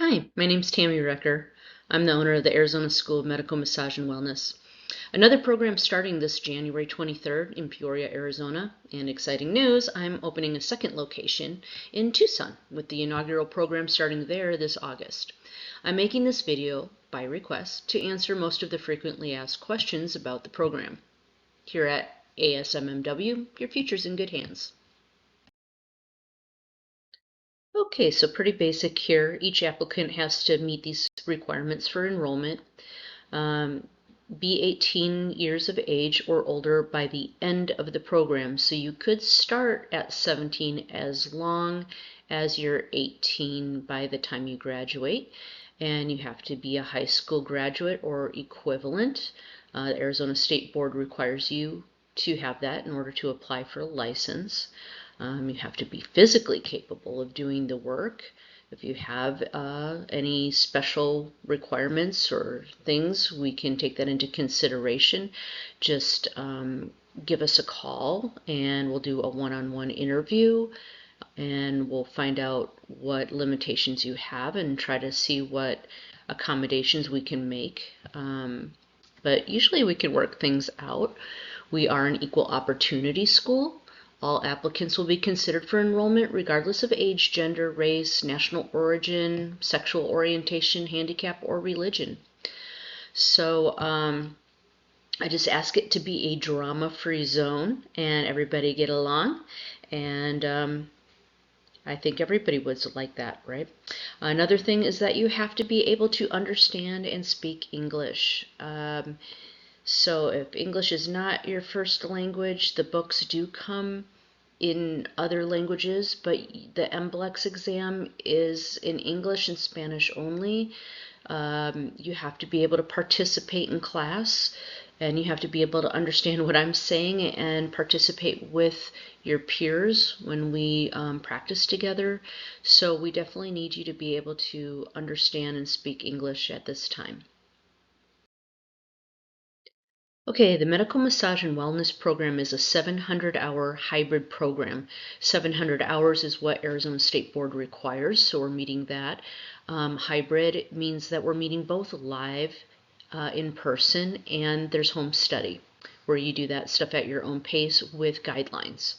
Hi, my name's Tammy Recker. I'm the owner of the Arizona School of Medical Massage and Wellness. Another program starting this January 23rd in Peoria, Arizona. And exciting news, I'm opening a second location in Tucson with the inaugural program starting there this August. I'm making this video by request to answer most of the frequently asked questions about the program. Here at ASMMW, your future's in good hands. Okay, so pretty basic here. Each applicant has to meet these requirements for enrollment. Um, be 18 years of age or older by the end of the program. So you could start at 17 as long as you're 18 by the time you graduate. And you have to be a high school graduate or equivalent. The Arizona State Board requires you to have that in order to apply for a license. You have to be physically capable of doing the work. If you have any special requirements or things, we can take that into consideration. Just give us a call and we'll do a one-on-one interview and we'll find out what limitations you have and try to see what accommodations we can make. But usually we can work things out. We are an equal opportunity school. All applicants will be considered for enrollment regardless of age, gender, race, national origin, sexual orientation, handicap, or religion. So I just ask it to be a drama-free zone and everybody get along. And I think everybody would like that, right? Another thing is that you have to be able to understand and speak English. So if English is not your first language, the books do come in other languages, but the MBLEX exam is in English and Spanish only. You have to be able to participate in class, and you have to be able to understand what I'm saying and participate with your peers when we practice together. So we definitely need you to be able to understand and speak English at this time. Okay, the Medical Massage and Wellness Program is a 700-hour hybrid program. 700 hours is what Arizona State Board requires, so we're meeting that. Hybrid means that we're meeting both live in person and there's home study where you do that stuff at your own pace with guidelines.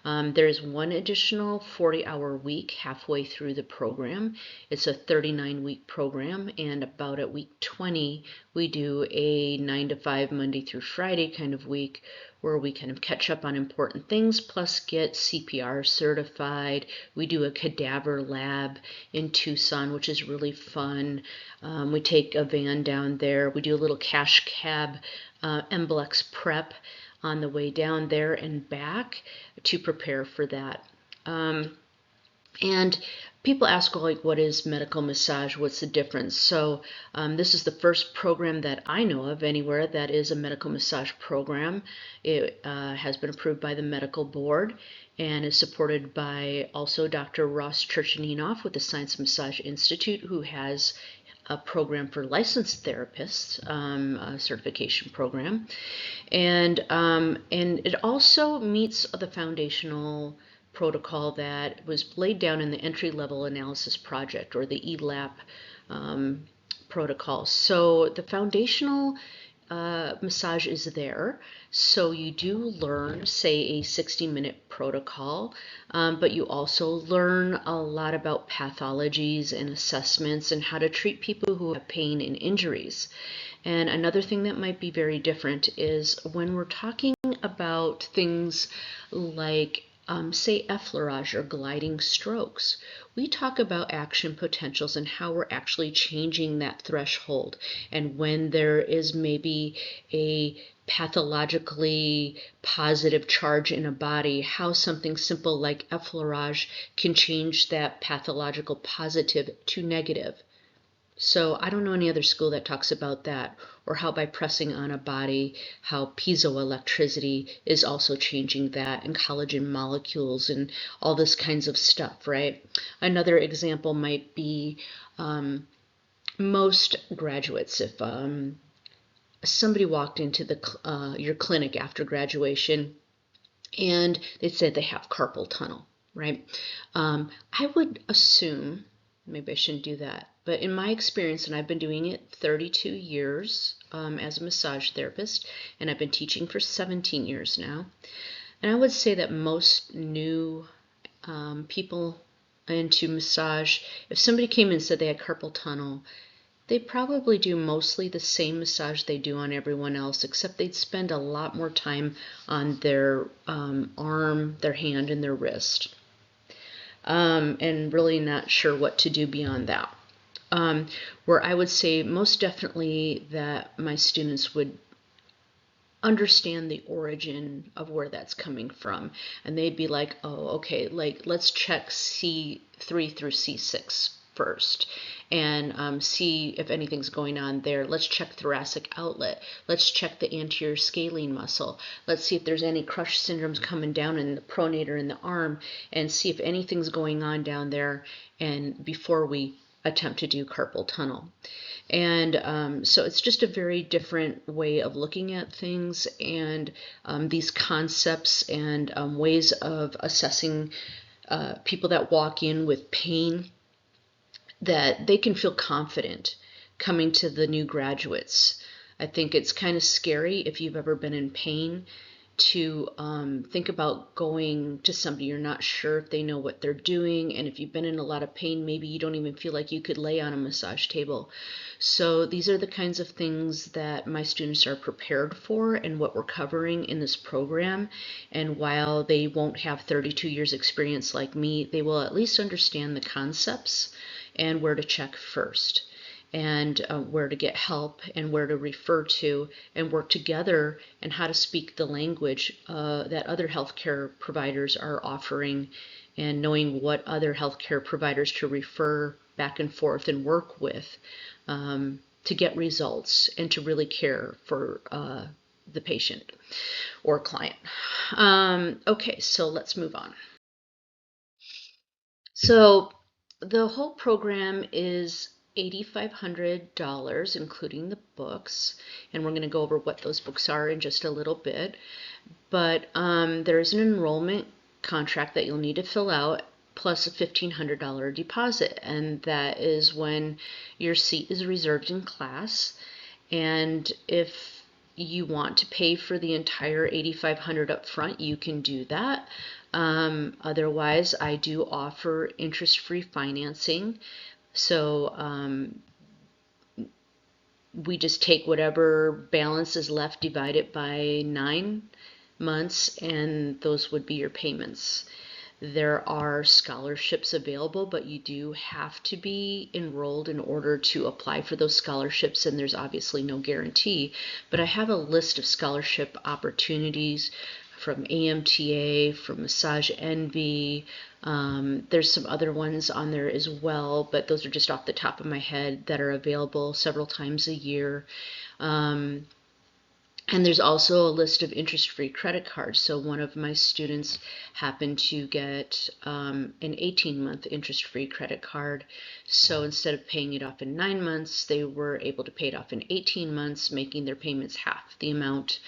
There's one additional 40-hour week halfway through the program. It's a 39-week program, and about at week 20, we do a 9 to 5 Monday through Friday kind of week where we kind of catch up on important things, plus get CPR certified. We do a cadaver lab in Tucson, which is really fun. We take a van down there. We do a little cash cab MBLEX prep on the way down there and back to prepare for that. And people ask, like, what is medical massage? What's the difference? So this is the first program that I know of anywhere that is a medical massage program. It has been approved by the medical board and is supported by also Dr. Ross Churchaninoff with the Science Massage Institute, who has a program for licensed therapists, a certification program, and it also meets the foundational protocol that was laid down in the entry-level analysis project, or the ELAP protocol. So the foundational massage is there. So you do learn, say, a 60-minute protocol, but you also learn a lot about pathologies and assessments and how to treat people who have pain and injuries. And another thing that might be very different is when we're talking about things like say effleurage or gliding strokes. We talk about action potentials and how we're actually changing that threshold, and when there is maybe a pathologically positive charge in a body, how something simple like effleurage can change that pathological positive to negative. So I don't know any other school that talks about that, or how by pressing on a body, how piezoelectricity is also changing that, and collagen molecules and all this kinds of stuff, right? Another example might be most graduates, if somebody walked into your clinic after graduation and they said they have carpal tunnel, right? I would assume maybe I shouldn't do that. But in my experience, and I've been doing it 32 years as a massage therapist, and I've been teaching for 17 years now. And I would say that most new people into massage, if somebody came in and said they had carpal tunnel, they probably do mostly the same massage they do on everyone else, except they'd spend a lot more time on their arm, their hand, and their wrist. And really not sure what to do beyond that. Where I would say most definitely that my students would understand the origin of where that's coming from, and they'd be like, oh, okay, like let's check C3 through C6 first and see if anything's going on there. Let's check thoracic outlet. Let's check the anterior scalene muscle. Let's see if there's any crush syndromes coming down in the pronator in the arm, and see if anything's going on down there, and before we attempt to do carpal tunnel. And so it's just a very different way of looking at things, and these concepts and ways of assessing people that walk in with pain, that they can feel confident coming to the new graduates. I think it's kind of scary if you've ever been in pain to think about going to somebody you're not sure if they know what they're doing, and if you've been in a lot of pain, maybe you don't even feel like you could lay on a massage table. So these are the kinds of things that my students are prepared for and what we're covering in this program. And while they won't have 32 years experience like me, they will at least understand the concepts and where to check first, and where to get help and where to refer to, and work together, and how to speak the language that other healthcare providers are offering, and knowing what other healthcare providers to refer back and forth and work with to get results and to really care for the patient or client. Okay, so let's move on. So the whole program is $8,500, including the books, and we're going to go over what those books are in just a little bit. But there's an enrollment contract that you'll need to fill out, plus a $1,500 deposit, and that is when your seat is reserved in class. And if you want to pay for the entire $8,500 up front, you can do that. Otherwise, I do offer interest-free financing. So we just take whatever balance is left, divide it by 9 months, and those would be your payments. There are scholarships available, but you do have to be enrolled in order to apply for those scholarships, and there's obviously no guarantee. But I have a list of scholarship opportunities from AMTA, from Massage Envy. There's some other ones on there as well, but those are just off the top of my head that are available several times a year. And there's also a list of interest-free credit cards. So one of my students happened to get an 18-month interest-free credit card. So instead of paying it off in 9 months, they were able to pay it off in 18 months, making their payments half the amount.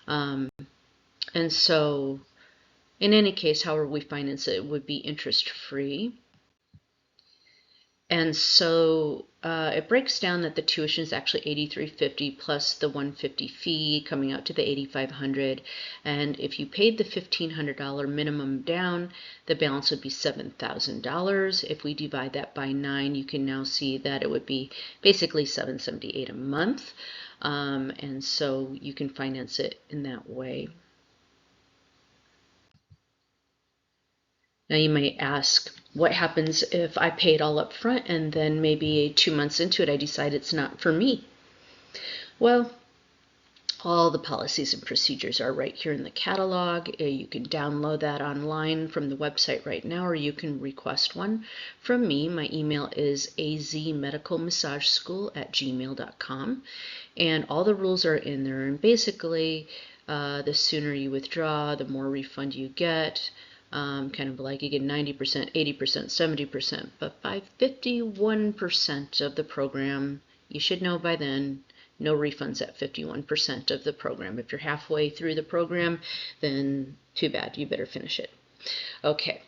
And so in any case, however we finance it, it would be interest-free. And so it breaks down that the tuition is actually $8,350 plus the $150 fee, coming out to the $8,500. And if you paid the $1,500 minimum down, the balance would be $7,000. If we divide that by 9, you can now see that it would be basically $778 a month. And so you can finance it in that way. Now you might ask, what happens if I pay it all up front and then maybe 2 months into it I decide it's not for me? Well, all the policies and procedures are right here in the catalog. You can download that online from the website right now, or you can request one from me. My email is azmedicalmassageschool@gmail.com, and all the rules are in there. And basically, the sooner you withdraw, the more refund you get. Kind of like you get 90%, 80%, 70%, but by 51% of the program, you should know by then, no refunds at 51% of the program. If you're halfway through the program, then too bad, you better finish it. Okay,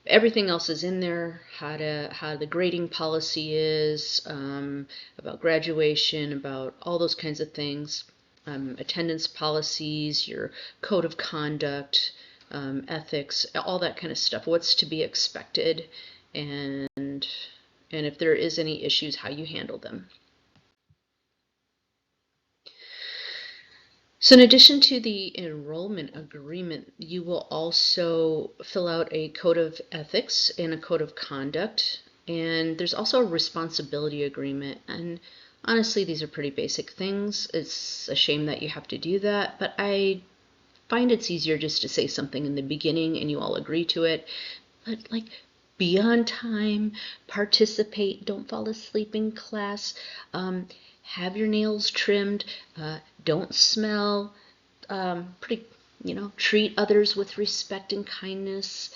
everything else is in there, how the grading policy is, about graduation, about all those kinds of things, attendance policies, your code of conduct, ethics, all that kind of stuff, what's to be expected, and if there is any issues, how you handle them. So in addition to the enrollment agreement, you will also fill out a code of ethics and a code of conduct. And there's also a responsibility agreement. And honestly, these are pretty basic things. It's a shame that you have to do that, but I find it's easier just to say something in the beginning and you all agree to it. But like, be on time, participate, don't fall asleep in class, have your nails trimmed, don't smell, pretty, treat others with respect and kindness.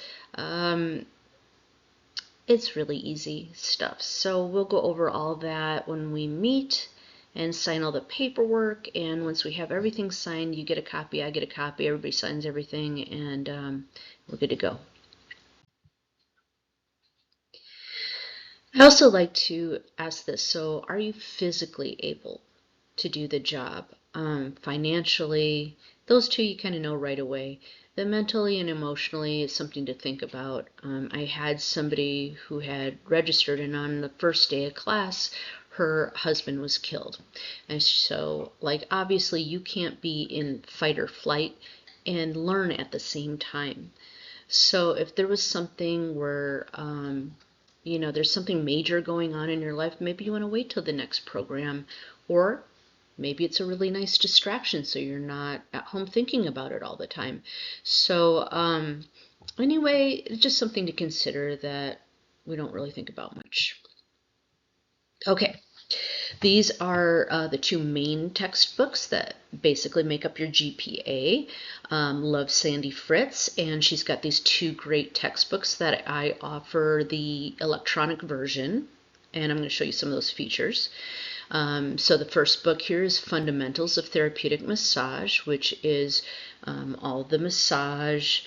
It's really easy stuff. So we'll go over all that when we meet and sign all the paperwork. And once we have everything signed, you get a copy, I get a copy, everybody signs everything, and we're good to go. I also like to ask this, so are you physically able to do the job? Financially, those two you kind of know right away. The mentally and emotionally is something to think about. I had somebody who had registered, and on the first day of class, her husband was killed. And so, like, obviously, you can't be in fight or flight and learn at the same time. So if there was something where, there's something major going on in your life, maybe you want to wait till the next program, or maybe it's a really nice distraction so you're not at home thinking about it all the time. So anyway, it's just something to consider that we don't really think about much. Okay. These are the two main textbooks that basically make up your GPA. Love Sandy Fritz, and she's got these two great textbooks that I offer the electronic version, and I'm going to show you some of those features. So the first book here is Fundamentals of Therapeutic Massage, which is all the massage,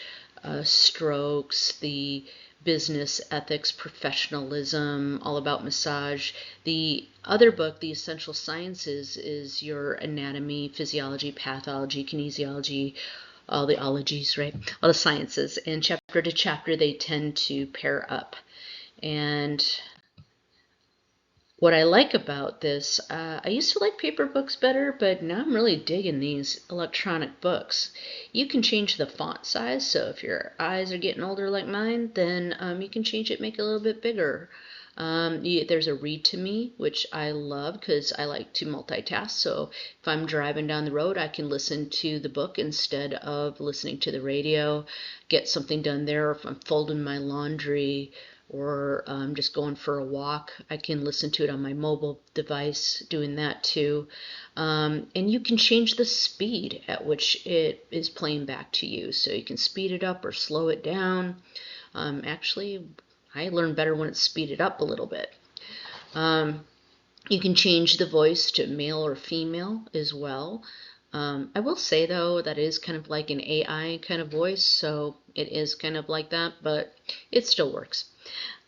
strokes, the business ethics, professionalism, all about massage. The other book, The Essential Sciences, is your anatomy, physiology, pathology, kinesiology, all the ologies, right? All the sciences. And chapter to chapter, they tend to pair up. And what I like about this, I used to like paper books better, but now I'm really digging these electronic books. You can change the font size, so if your eyes are getting older like mine, then you can change it, make it a little bit bigger. There's a read to me, which I love because I like to multitask. So if I'm driving down the road, I can listen to the book instead of listening to the radio, get something done there. Or if I'm folding my laundry, or just going for a walk, I can listen to it on my mobile device, doing that too. And you can change the speed at which it is playing back to you. So you can speed it up or slow it down. Actually, I learn better when it's speeded up a little bit. You can change the voice to male or female as well. I will say though, that is kind of like an AI kind of voice, so it is kind of like that, but it still works.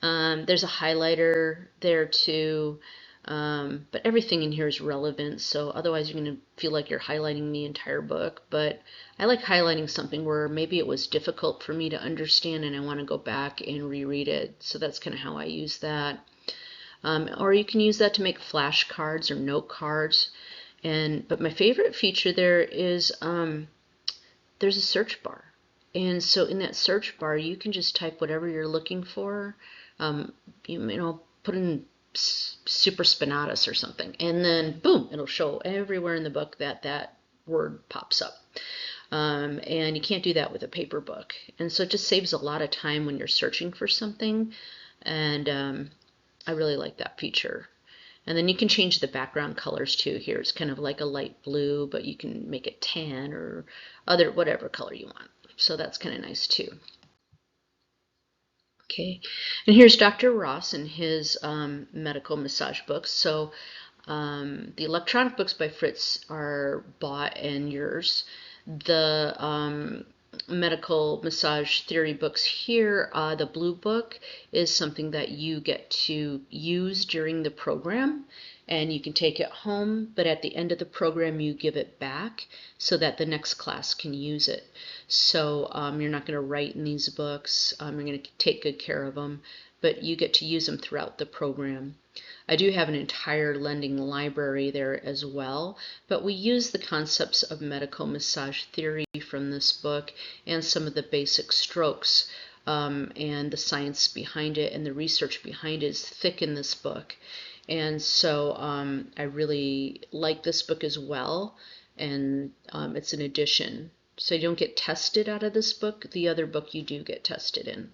There's a highlighter there too, but everything in here is relevant, so otherwise you're going to feel like you're highlighting the entire book. But I like highlighting something where maybe it was difficult for me to understand and I want to go back and reread it, so that's kind of how I use that. Or you can use that to make flashcards or note cards. But my favorite feature there is there's a search bar. And so in that search bar, you can just type whatever you're looking for. Put in super spinatus or something, and then boom, it'll show everywhere in the book that word pops up. And you can't do that with a paper book. And so it just saves a lot of time when you're searching for something. And I really like that feature. And then you can change the background colors too. Here it's kind of like a light blue, but you can make it tan or whatever color you want. So that's kind of nice too. Okay, and here's Dr. Ross and his medical massage books. So the electronic books by Fritz are bought and yours. The medical massage theory books here. The blue book is something that you get to use during the program, and you can take it home, but at the end of the program you give it back so that the next class can use it. So you're not going to write in these books, you're going to take good care of them, but you get to use them throughout the program. I do have an entire lending library there as well, but we use the concepts of medical massage theory from this book and some of the basic strokes, and the science behind it and the research behind it is thick in this book. And so I really like this book as well, and it's an addition. So you don't get tested out of this book. The other book you do get tested in.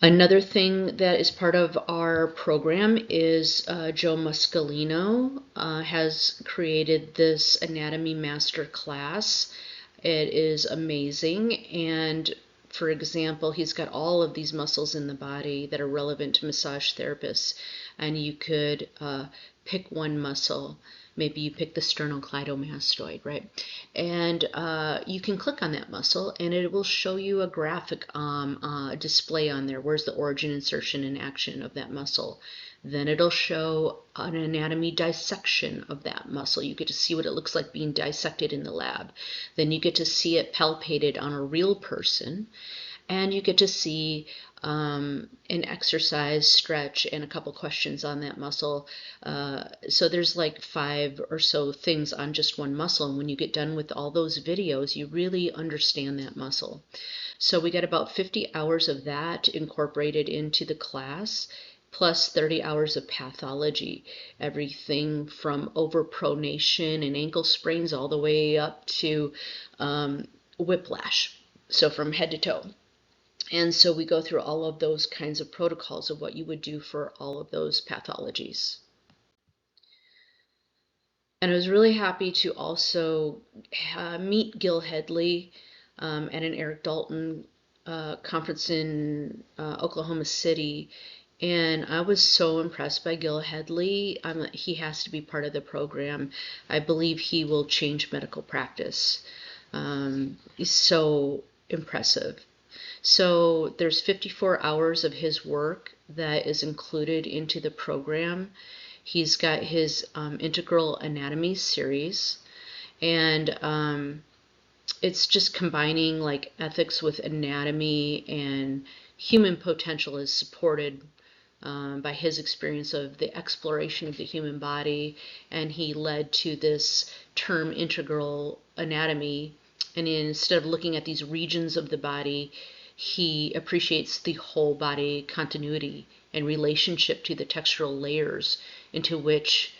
Another thing that is part of our program is Joe Muscolino has created this anatomy master class. It is amazing, and for example, he's got all of these muscles in the body that are relevant to massage therapists, and you could pick one muscle. Maybe you pick the sternocleidomastoid, right? And you can click on that muscle and it will show you a graphic display on there. Where's the origin, insertion, and action of that muscle? Then it'll show an anatomy dissection of that muscle. You get to see what it looks like being dissected in the lab. Then you get to see it palpated on a real person. And you get to see an exercise, stretch, and a couple questions on that muscle. So there's like 5 or so things on just one muscle. And when you get done with all those videos, you really understand that muscle. So we got about 50 hours of that incorporated into the class, plus 30 hours of pathology, everything from overpronation and ankle sprains all the way up to whiplash, so from head to toe. And so we go through all of those kinds of protocols of what you would do for all of those pathologies. And I was really happy to also meet Gil Headley at an Eric Dalton conference in Oklahoma City. And I was so impressed by Gil Headley. He has to be part of the program. I believe he will change medical practice. He's so impressive. So there's 54 hours of his work that is included into the program. He's got his integral anatomy series, and it's just combining like ethics with anatomy, and human potential is supported by his experience of the exploration of the human body, and he led to this term integral anatomy. And instead of looking at these regions of the body, he appreciates the whole body continuity and relationship to the textural layers into which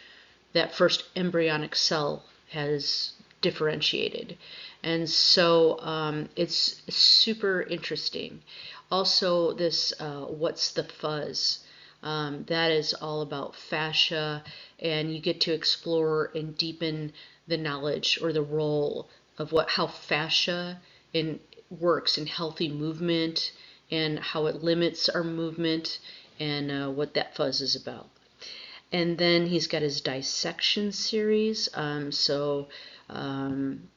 that first embryonic cell has differentiated. And so it's super interesting. Also, this What's the Fuzz? That is all about fascia, and you get to explore and deepen the knowledge or the role of how fascia works in healthy movement and how it limits our movement, and what that fuzz is about. And then he's got his dissection series.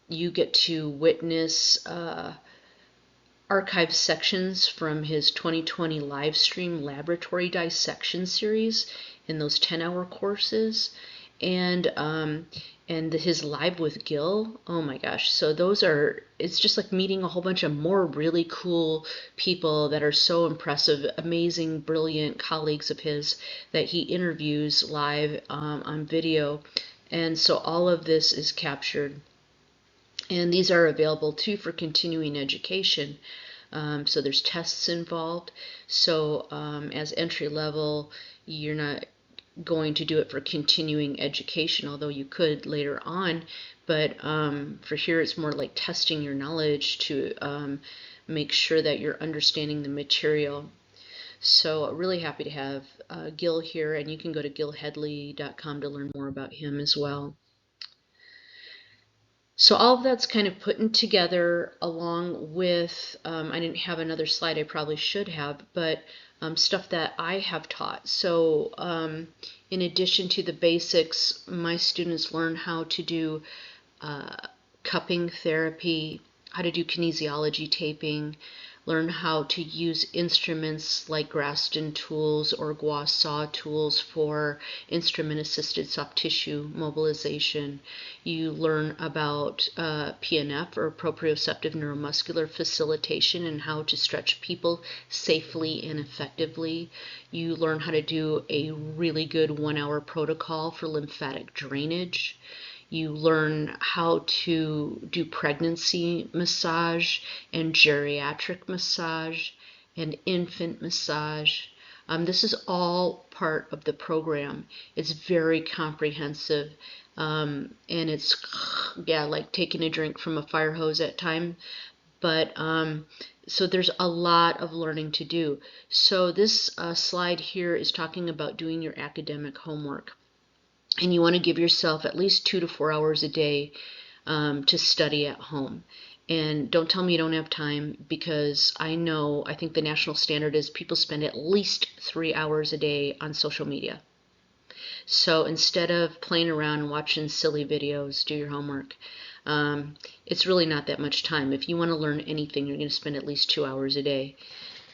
You get to witness archive sections from his 2020 live stream laboratory dissection series in those 10-hour courses. And his live with Gil, oh my gosh. So it's just like meeting a whole bunch of more really cool people that are so impressive, amazing, brilliant colleagues of his that he interviews live on video. And so all of this is captured. And these are available too for continuing education. So there's tests involved. So as entry level, you're not going to do it for continuing education, although you could later on. But for here, it's more like testing your knowledge to make sure that you're understanding the material. So really happy to have Gil here, and you can go to gilheadley.com to learn more about him as well. So all of that's kind of put together along with, I didn't have another slide, I probably should have, but stuff that I have taught. So in addition to the basics, my students learn how to do cupping therapy, how to do kinesiology taping, learn how to use instruments like Graston tools or gua saw tools for instrument-assisted soft tissue mobilization. You learn about PNF, or proprioceptive neuromuscular facilitation, and how to stretch people safely and effectively. You learn how to do a really good 1-hour protocol for lymphatic drainage. You learn how to do pregnancy massage and geriatric massage and infant massage. This is all part of the program. It's very comprehensive, and it's, yeah, like taking a drink from a fire hose at times. But so there's a lot of learning to do. So this slide here is talking about doing your academic homework. And you want to give yourself at least 2 to 4 hours a day to study at home. And don't tell me you don't have time, because I think the national standard is people spend at least 3 hours a day on social media. So instead of playing around and watching silly videos, do your homework. It's really not that much time. If you want to learn anything, you're going to spend at least 2 hours a day.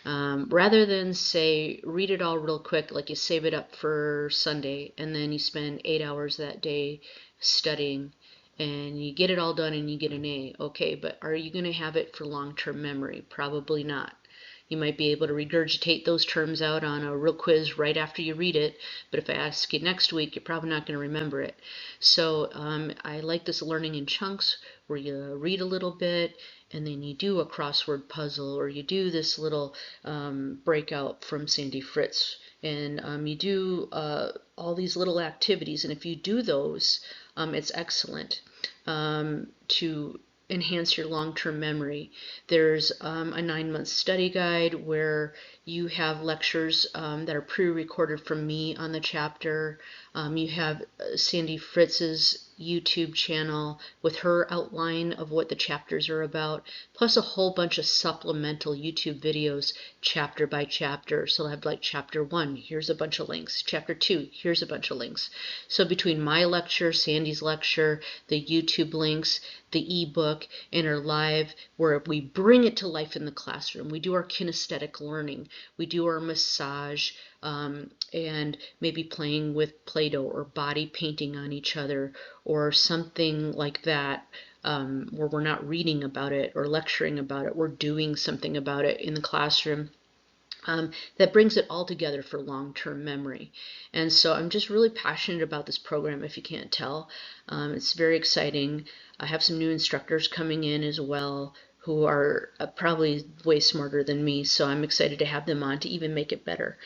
Rather than say, read it all real quick, like you save it up for Sunday, and then you spend 8 hours that day studying, and you get it all done and you get an A. Okay, but are you going to have it for long-term memory? Probably not. You might be able to regurgitate those terms out on a real quiz right after you read it, but if I ask you next week, you're probably not going to remember it. So I like this learning in chunks, where you read a little bit, and then you do a crossword puzzle, or you do this little breakout from Sandy Fritz, and you do all these little activities, and if you do those, it's excellent to enhance your long-term memory. There's a 9-month study guide where you have lectures that are pre-recorded from me on the chapter. You have Sandy Fritz's YouTube channel with her outline of what the chapters are about, plus a whole bunch of supplemental YouTube videos chapter by chapter. So I'll have like chapter 1, here's a bunch of links. Chapter 2, here's a bunch of links. So between my lecture, Sandy's lecture, the YouTube links, the ebook, and our live, where we bring it to life in the classroom. We do our kinesthetic learning. We do our massage, and maybe playing with Play-Doh or body painting on each other or something like that, where we're not reading about it or lecturing about it. We're doing something about it in the classroom. That brings it all together for long-term memory. And so I'm just really passionate about this program, if you can't tell. It's very exciting. I have some new instructors coming in as well, who are probably way smarter than me, so I'm excited to have them on to even make it better.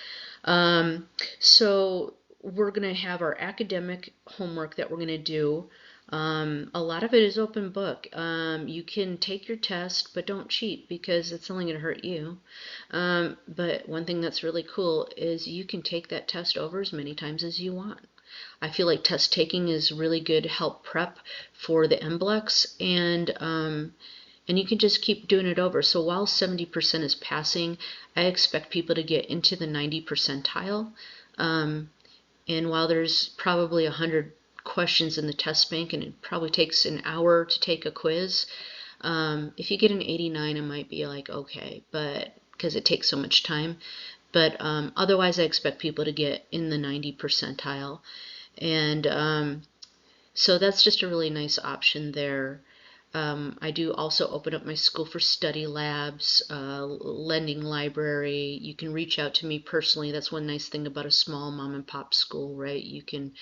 So we're going to have our academic homework that we're going to do. A lot of it is open book. You can take your test, but don't cheat, because it's only going to hurt you. But one thing that's really cool is you can take that test over as many times as you want. I feel like test taking is really good help prep for the NBLEX, and you can just keep doing it over. So while 70% is passing, I expect people to get into the 90 percentile. And while there's probably 100 questions in the test bank, and it probably takes an hour to take a quiz, if you get an 89, it might be like, okay, but because it takes so much time. But otherwise, I expect people to get in the 90 percentile. And so that's just a really nice option there. I do also open up my School for Study labs, lending library. You can reach out to me personally. That's one nice thing about a small mom and pop school, right? You can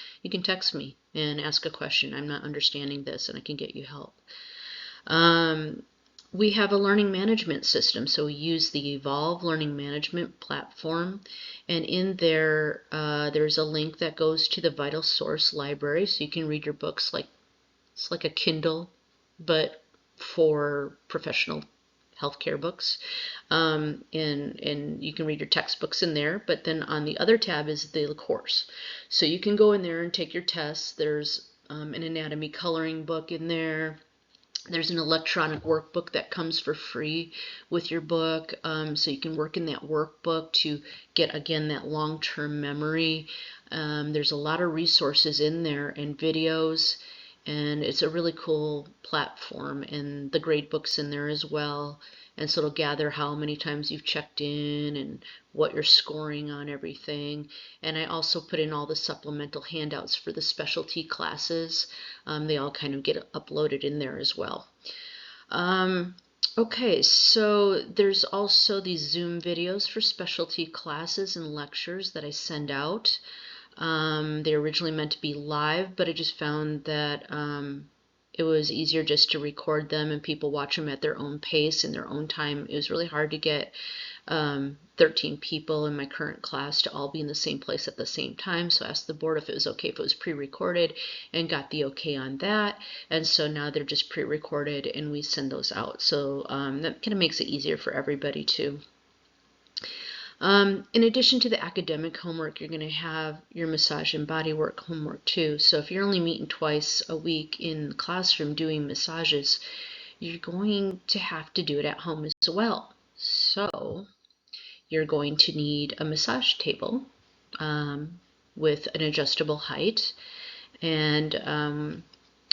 text me and ask a question. I'm not understanding this, and I can get you help. We have a learning management system, so we use the Evolve Learning Management platform, and in there there's a link that goes to the Vital Source library, so you can read your books like it's like a Kindle, but for professional healthcare books, and you can read your textbooks in there. But then on the other tab is the course, so you can go in there and take your tests. There's an anatomy coloring book in there. There's an electronic workbook that comes for free with your book, so you can work in that workbook to get, again, that long-term memory. There's a lot of resources in there and videos, and it's a really cool platform, and the grade book's in there as well. And so it'll gather how many times you've checked in and what you're scoring on everything. And I also put in all the supplemental handouts for the specialty classes. They all kind of get uploaded in there as well. Okay, so there's also these Zoom videos for specialty classes and lectures that I send out. They were originally meant to be live, but I just found that it was easier just to record them and people watch them at their own pace in their own time. It was really hard to get 13 people in my current class to all be in the same place at the same time. So I asked the board if it was okay if it was pre-recorded and got the okay on that. And so now they're just pre-recorded and we send those out. So that kind of makes it easier for everybody too. In addition to the academic homework, you're going to have your massage and body work homework too. So if you're only meeting twice a week in the classroom doing massages, you're going to have to do it at home as well. So you're going to need a massage table with an adjustable height, and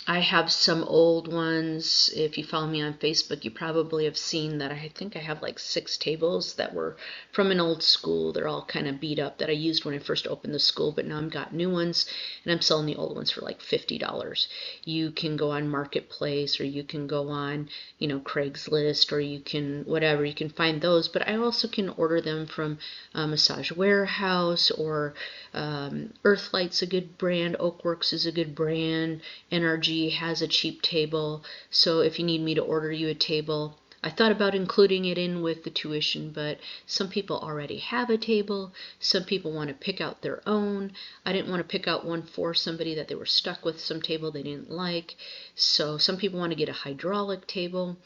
I have some old ones. If you follow me on Facebook, you probably have seen that I think I have like 6 tables that were from an old school. They're all kind of beat up that I used when I first opened the school, but now I've got new ones and I'm selling the old ones for like $50. You can go on Marketplace, or you can go on, Craigslist, or you can, whatever, you can find those, but I also can order them from Massage Warehouse, or Earthlight's a good brand, Oakworks is a good brand, NRG has a cheap table. So if you need me to order you a table, I thought about including it in with the tuition, but some people already have a table. Some people want to pick out their own. I didn't want to pick out one for somebody that they were stuck with some table they didn't like. So some people want to get a hydraulic table.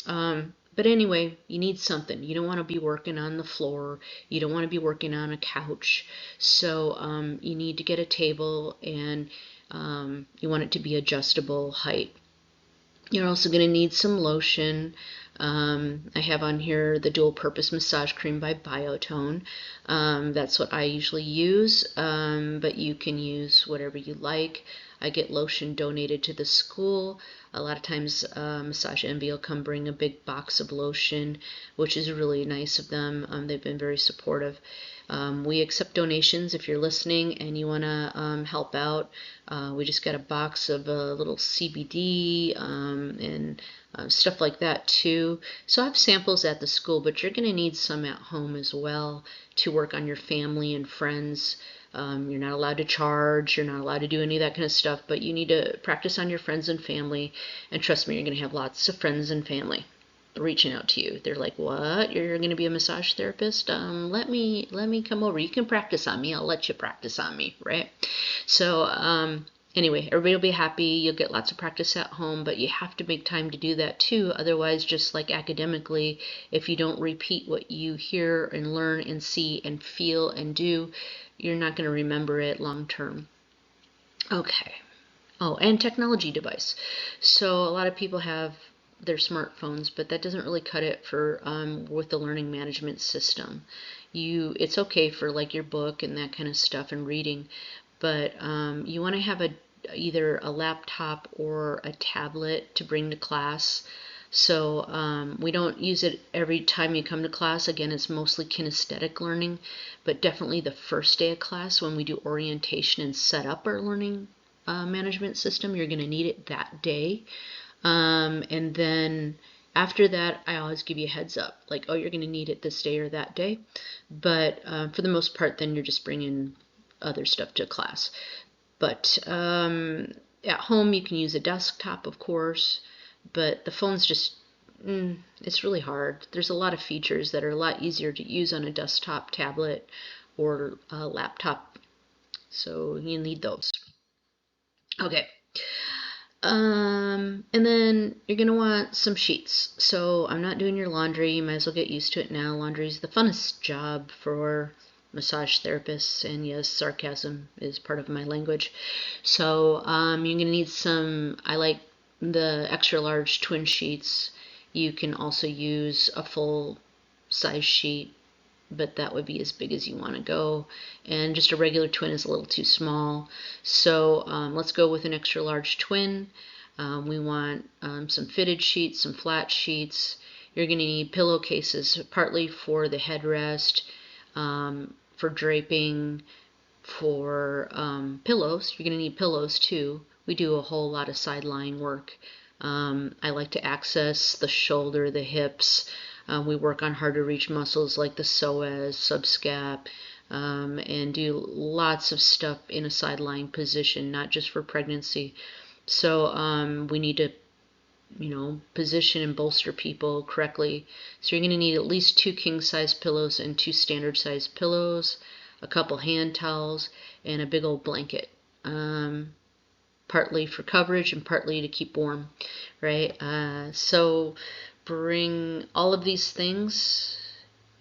But anyway, you need something. You don't want to be working on the floor. You don't want to be working on a couch. So you need to get a table, and you want it to be adjustable height. You're also going to need some lotion. I have on here the dual purpose massage cream by Biotone. That's what I usually use, but you can use whatever you like. I get lotion donated to the school. A lot of times Massage Envy will come bring a big box of lotion, which is really nice of them. They've been very supportive. We accept donations if you're listening and you want to help out. We just got a box of a little CBD and stuff like that too. So I have samples at the school, but you're going to need some at home as well to work on your family and friends. You're not allowed to charge, you're not allowed to do any of that kind of stuff, but you need to practice on your friends and family, and trust me, you're going to have lots of friends and family reaching out to you. They're like, what? You're going to be a massage therapist? Let me come over. You can practice on me. I'll let you practice on me, right? So anyway, everybody will be happy. You'll get lots of practice at home, but you have to make time to do that too. Otherwise, just like academically, if you don't repeat what you hear and learn and see and feel and do, you're not going to remember it long term. Okay. Oh, and technology device. So a lot of people have their smartphones, but that doesn't really cut it for with the learning management system. It's okay for like your book and that kind of stuff and reading, but you want to have either a laptop or a tablet to bring to class. So we don't use it every time you come to class. Again, it's mostly kinesthetic learning, but definitely the first day of class when we do orientation and set up our learning management system, you're going to need it that day. And then after that, I always give you a heads up, like, oh, you're going to need it this day or that day. But for the most part, then you're just bringing other stuff to class. But at home, you can use a desktop, of course, but the phone's just, it's really hard. There's a lot of features that are a lot easier to use on a desktop, tablet, or a laptop. So you need those. Okay. And then you're going to want some sheets. So I'm not doing your laundry. You might as well get used to it now. Laundry is the funnest job for massage therapists. And yes, sarcasm is part of my language. So you're going to need some, I like the extra large twin sheets. You can also use a full size sheet. but that would be as big as you want to go. And just a regular twin is a little too small. So let's go with an extra large twin. We want some fitted sheets, some flat sheets. You're going to need pillowcases, partly for the headrest, for draping, for pillows. You're going to need pillows too. We do a whole lot of side lying work. I like to access the shoulder, the hips. We work on hard to reach muscles like the psoas, subscap, and do lots of stuff in a side lying position, not just for pregnancy. So we need to position and bolster people correctly. So you're going to need at least 2 king-size pillows and 2 standard-size pillows, a couple hand towels, and a big old blanket. Partly for coverage and partly to keep warm, right? So bring all of these things,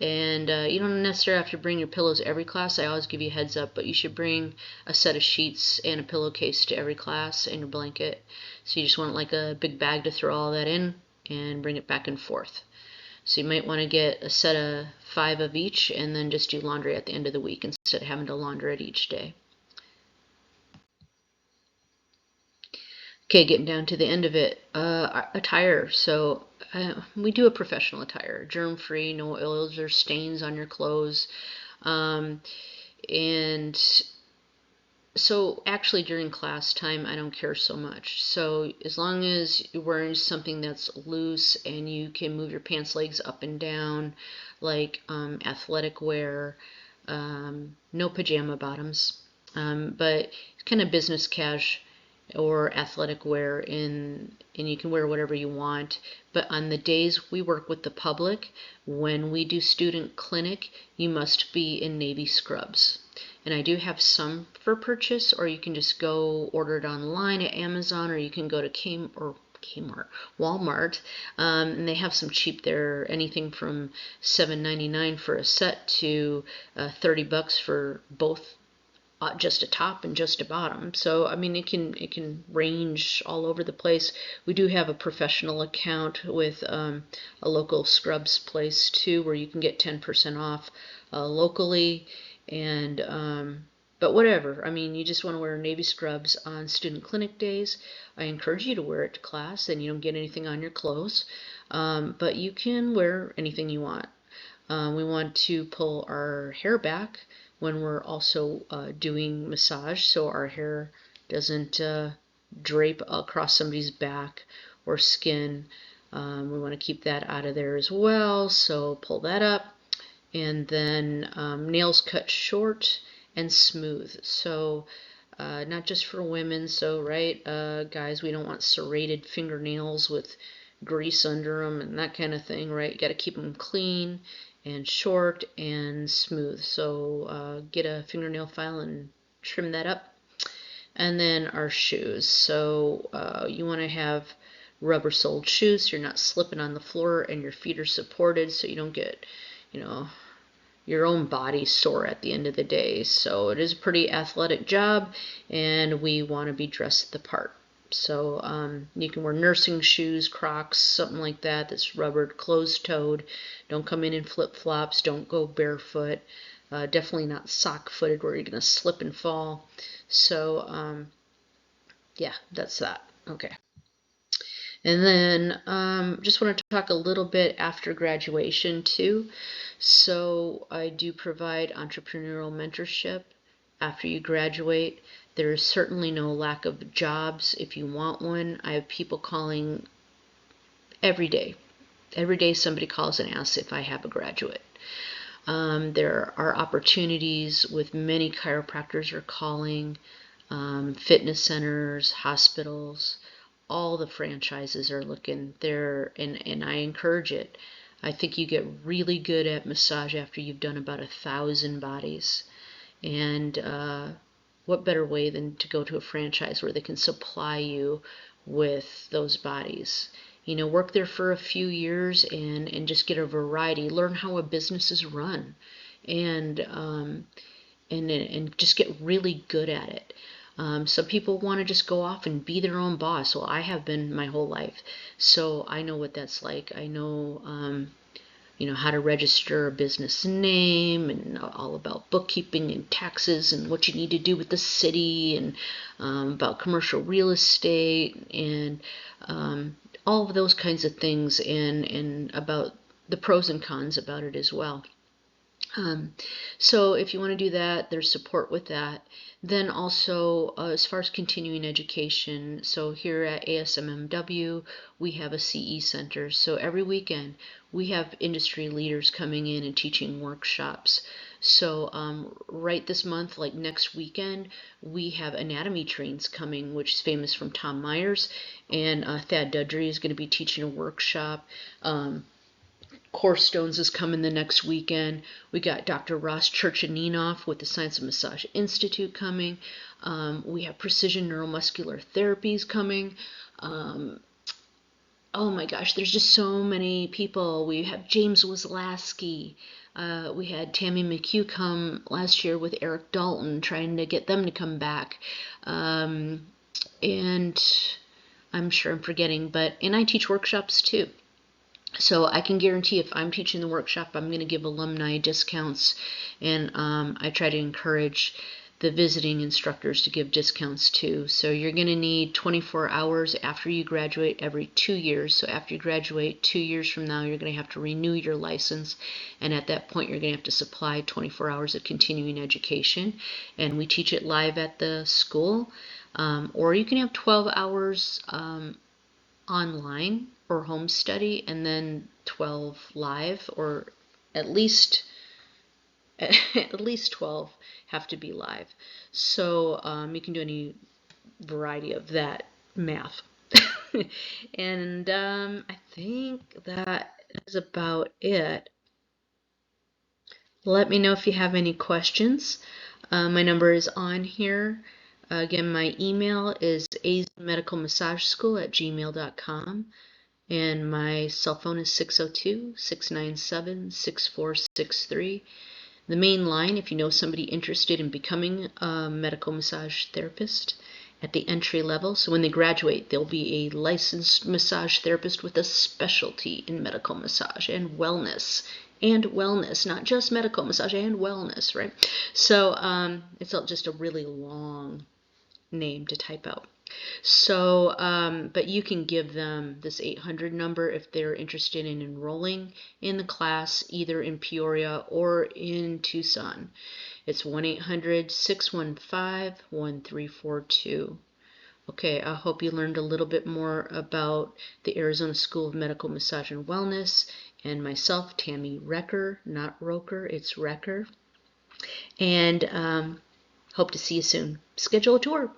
and you don't necessarily have to bring your pillows every class. I always give you a heads up, but you should bring a set of sheets and a pillowcase to every class and your blanket. So you just want like a big bag to throw all that in and bring it back and forth. So you might want to get a set of 5 of each and then just do laundry at the end of the week instead of having to launder it each day. Okay, getting down to the end of it, attire. So we do a professional attire, germ-free, no oils or stains on your clothes. And so actually during class time, I don't care so much. So as long as you're wearing something that's loose and you can move your pants legs up and down, like athletic wear, no pajama bottoms, but kind of business cash or athletic wear, and you can wear whatever you want. But on the days we work with the public, when we do student clinic, you must be in navy scrubs. And I do have some for purchase, or you can just go order it online at Amazon, or you can go to Kmart, Walmart, and they have some cheap there, anything from $7.99 for a set to $30 for both, just a top and just a bottom. So I mean, it can range all over the place. We do have a professional account with a local scrubs place too, where you can get 10% off locally. And but whatever, I mean, you just want to wear navy scrubs on student clinic days. I encourage you to wear it to class, and you don't get anything on your clothes, but you can wear anything you want. We want to pull our hair back when we're also doing massage, so our hair doesn't drape across somebody's back or skin. We want to keep that out of there as well, so pull that up. And then nails cut short and smooth. So not just for women, so right, guys, we don't want serrated fingernails with grease under them and that kind of thing, right? You got to keep them clean and short and smooth. So get a fingernail file and trim that up. And then our shoes. So you want to have rubber-soled shoes so you're not slipping on the floor and your feet are supported, so you don't get, your own body sore at the end of the day. So it is a pretty athletic job, and we want to be dressed the part. So you can wear nursing shoes, Crocs, something like that that's rubbered, closed-toed. Don't come in flip-flops. Don't go barefoot. Definitely not sock-footed where you're going to slip and fall. So yeah, that's that. Okay. And then just want to talk a little bit after graduation too. So I do provide entrepreneurial mentorship after you graduate. There is certainly no lack of jobs if you want one. I have people calling every day. Every day somebody calls and asks if I have a graduate. There are opportunities with many chiropractors are calling, fitness centers, hospitals. All the franchises are looking there, and I encourage it. I think you get really good at massage after you've done about 1,000 bodies. And what better way than to go to a franchise where they can supply you with those bodies? Work there for a few years and just get a variety. Learn how a business is run, and just get really good at it. Some people want to just go off and be their own boss. Well, I have been my whole life, so I know what that's like. I know, how to register a business name, and all about bookkeeping and taxes and what you need to do with the city, and about commercial real estate, and all of those kinds of things, and about the pros and cons about it as well. So if you want to do that, there's support with that. Then also, as far as continuing education, so here at ASMMW, we have a CE center. So every weekend, we have industry leaders coming in and teaching workshops. So right this month, like next weekend, we have anatomy trains coming, which is famous from Tom Myers, and Thad Dudry is going to be teaching a workshop. Core Stones is coming the next weekend. We got Dr. Ross Churchaninoff with the Science of Massage Institute coming. We have Precision Neuromuscular Therapies coming. Oh my gosh, there's just so many people. We have James Wazlaski. We had Tammy McHugh come last year with Eric Dalton, trying to get them to come back. And I'm sure I'm forgetting, and I teach workshops too. So I can guarantee if I'm teaching the workshop, I'm going to give alumni discounts, and I try to encourage the visiting instructors to give discounts too. So you're going to need 24 hours after you graduate every 2 years. So after you graduate 2 years from now, you're going to have to renew your license, and at that point, you're going to have to supply 24 hours of continuing education, and we teach it live at the school, or you can have 12 hours online or home study, and then 12 live, or at least 12 have to be live. So you can do any variety of that math. And I think that is about it. Let me know if you have any questions. My number is on here. Again, my email is azmedicalmassageschool@gmail.com. And my cell phone is 602-697-6463. The main line, if you know somebody interested in becoming a medical massage therapist at the entry level. So when they graduate, they'll be a licensed massage therapist with a specialty in medical massage and wellness. And wellness, not just medical massage, and wellness, right? So it's just a really long name to type out. So, but you can give them this 800 number if they're interested in enrolling in the class, either in Peoria or in Tucson. It's 1-800-615-1342. Okay, I hope you learned a little bit more about the Arizona School of Medical Massage and Wellness, and myself, Tammy Recker, not Roker, it's Recker. And hope to see you soon. Schedule a tour.